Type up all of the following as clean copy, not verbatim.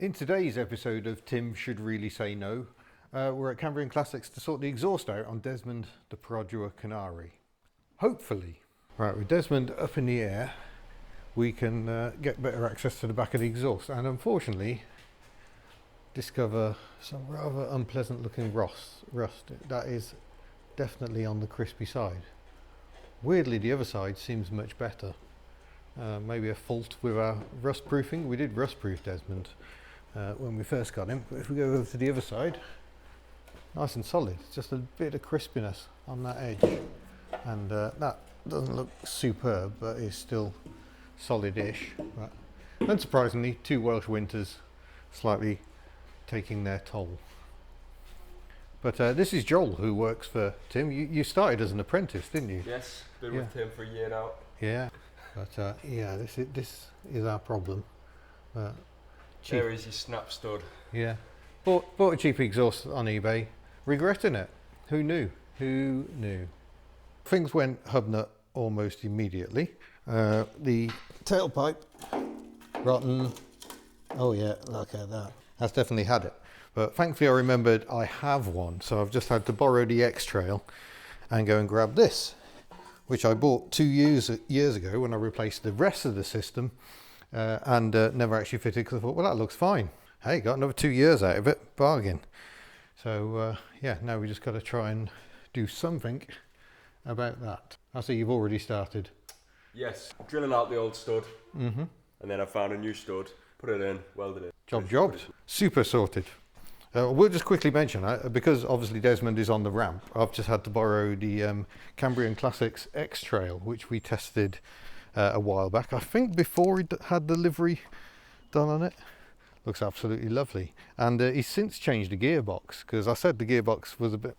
In today's episode of Tim Should Really Say No, we're at Cambrian Classics to sort the exhaust out on Desmond the Perodua Kenari. Hopefully. Right, with Desmond up in the air, we can get better access to the back of the exhaust and unfortunately discover some rather unpleasant looking rust. That is definitely on the crispy side. Weirdly, the other side seems much better. Maybe a fault with our rust proofing. We did rust proof Desmond when we first got him, but if we go over to the other side, nice and solid, just a bit of crispiness on that edge, and that doesn't look superb but is still solid-ish. But unsurprisingly, 2 Welsh winters slightly taking their toll. But this is Joel, who works for Tim. You started as an apprentice, didn't you? Yes, been with Tim for a year now. Yeah, but yeah, this is our problem. There is your snap stud. Yeah, bought a cheap exhaust on eBay, regretting it. Who knew? Who knew? Things went Hubnut almost immediately. The tailpipe, rotten. Oh yeah, look at that. That's definitely had it. But thankfully I remembered I have one, so I've just had to borrow the X-Trail and go and grab this, which I bought 2 years ago when I replaced the rest of the system. And never actually fitted because I thought, well, that looks fine. Hey, got another 2 years out of it, bargain. So yeah, now we just got to try and do something about that. I see you've already started. Yes, drilling out the old stud, and then I found a new stud, put it in, welded it. Jobbed. Super sorted. We'll just quickly mention, because obviously Desmond is on the ramp, I've just had to borrow the Cambrian Classics X-Trail, which we tested a while back. I think before he had the livery done on it. Looks absolutely lovely. And he's since changed the gearbox, because I said the gearbox was a bit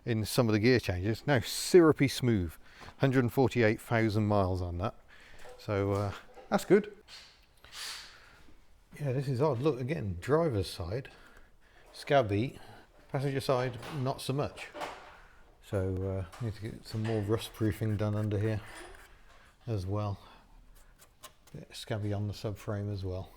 in some of the gear changes. Now syrupy smooth, 148,000 miles on that. So that's good. Yeah, this is odd. Look again, driver's side, scabby, passenger side not so much. So need to get some more rust proofing done under here as well. Bit scabby on the subframe as well.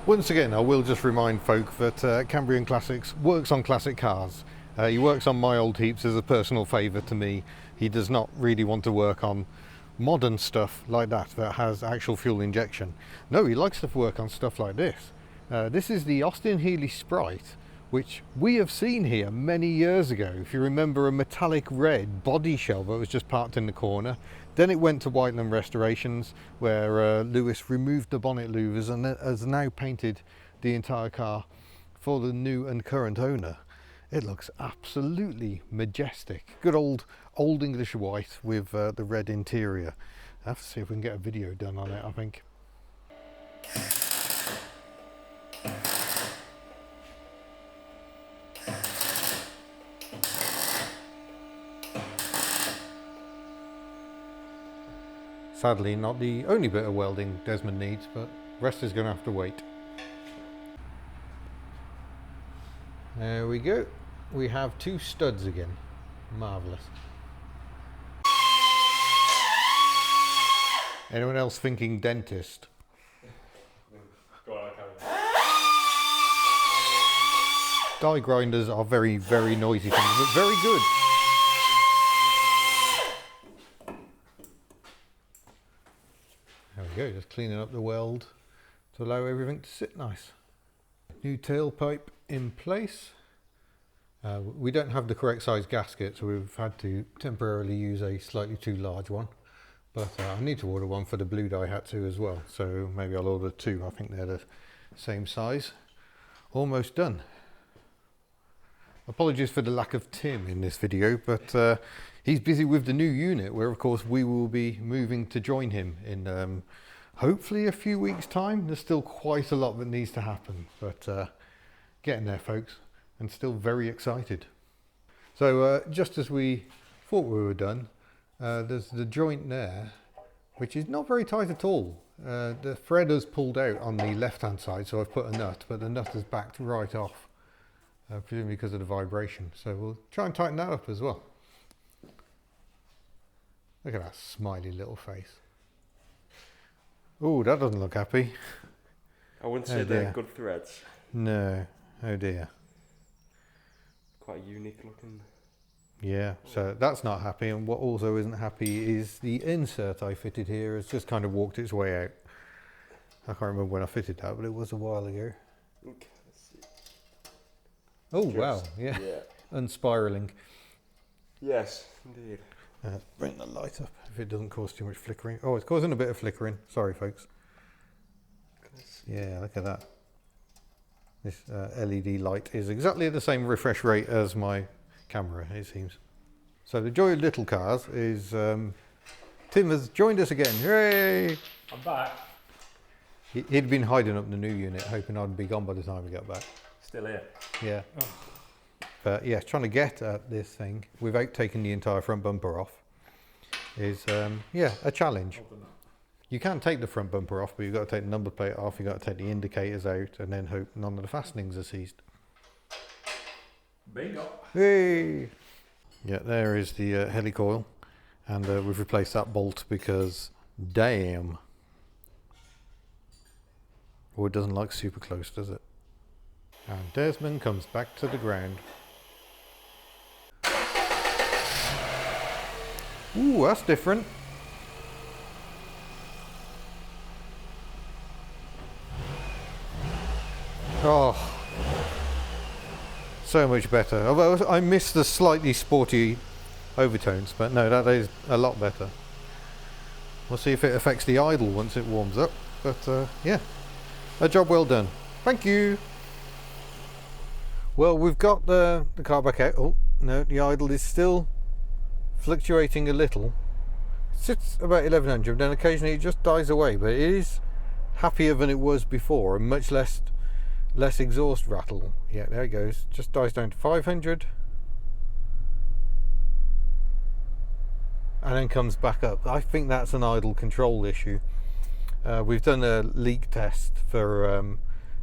Once again, I will just remind folk that Cambrian Classics works on classic cars. He works on my old heaps as a personal favour to me. He does not really want to work on modern stuff like that has actual fuel injection. No, he likes to work on stuff like this. This is the Austin Healey Sprite, which we have seen here many years ago. If you remember, a metallic red body shell that was just parked in the corner. Then it went to Whiteland Restorations, where Lewis removed the bonnet louvers and has now painted the entire car for the new and current owner. It looks absolutely majestic. Good old English white with the red interior. I have to see if we can get a video done on it, I think. Sadly, not the only bit of welding Desmond needs, but the rest is going to have to wait. There we go. We have 2 studs again. Marvellous. Anyone else thinking dentist? Go on, Die grinders are very, very noisy things, but very good. There we go, just cleaning up the weld to allow everything to sit nice. New tailpipe in place. We don't have the correct size gasket, so we've had to temporarily use a slightly too large one. But I need to order one for the blue Daihatsu as well, so maybe I'll order 2. I think they're the same size. Almost done. Apologies for the lack of Tim in this video, but he's busy with the new unit, where of course we will be moving to join him in hopefully a few weeks' time. There's still quite a lot that needs to happen, but getting there, folks, and still very excited. So just as we thought we were done, there's the joint there, which is not very tight at all. The thread has pulled out on the left hand side, so I've put a nut, but the nut is backed right off, presumably because of the vibration. So we'll try and tighten that up as well. Look at that smiley little face. Oh, that doesn't look happy. I wouldn't say they're good threads. No. Oh dear. Quite a unique looking. Yeah, so that's not happy, and what also isn't happy is the insert I fitted here has just kind of walked its way out. I can't remember when I fitted that, but it was a while ago. Okay, let's see. Oh wow, yeah. Unspiraling. Yes, indeed. Bring the light up if it doesn't cause too much flickering. Oh, it's causing a bit of flickering. Sorry, folks. Yeah, look at that. This LED light is exactly the same refresh rate as my camera, it seems. So the joy of little cars is Tim has joined us again. Hooray! I'm back. He'd been hiding up the new unit, hoping I'd be gone by the time we got back. Still here. Yeah. But yeah, trying to get at this thing without taking the entire front bumper off is yeah, a challenge. You can take the front bumper off, but you've got to take the number plate off, you've got to take the indicators out, and then hope none of the fastenings are seized. Bingo. Hey! Yeah, there is the helicoil, and we've replaced that bolt because, damn. Oh, it doesn't like super close, does it? And Desmond comes back to the ground. Ooh, that's different. Oh, so much better. Although I miss the slightly sporty overtones, but no, that is a lot better. We'll see if it affects the idle once it warms up. But yeah, a job well done. Thank you. Well, we've got the car back out. Oh no, the idle is still fluctuating a little. It sits about 1100, then occasionally it just dies away, but it is happier than it was before, and much less exhaust rattle. Yeah, there it goes. Just dies down to 500 and then comes back up. I think that's an idle control issue. We've done a leak test for an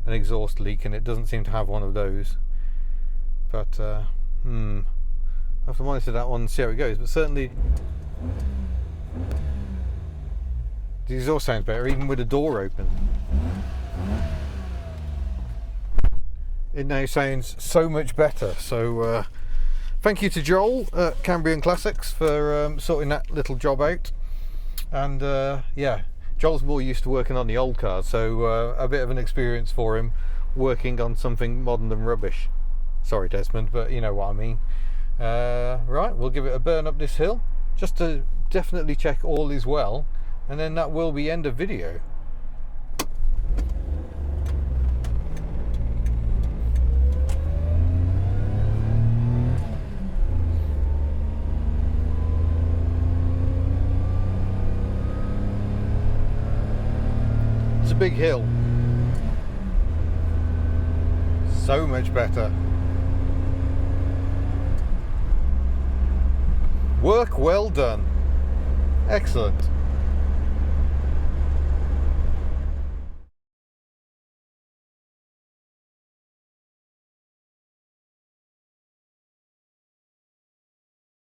exhaust leak, and it doesn't seem to have one of those, but I have to monitor that one and see how it goes. But certainly the exhaust sounds better even with the door open. It now sounds so much better. So thank you to Joel at Cambrian Classics for sorting that little job out. And yeah, Joel's more used to working on the old cars, so a bit of an experience for him working on something modern than rubbish. Sorry Desmond, but you know what I mean. Right, we'll give it a burn up this hill just to definitely check all is well, and then that will be end of video. It's a big hill. So much better. Work well done. Excellent.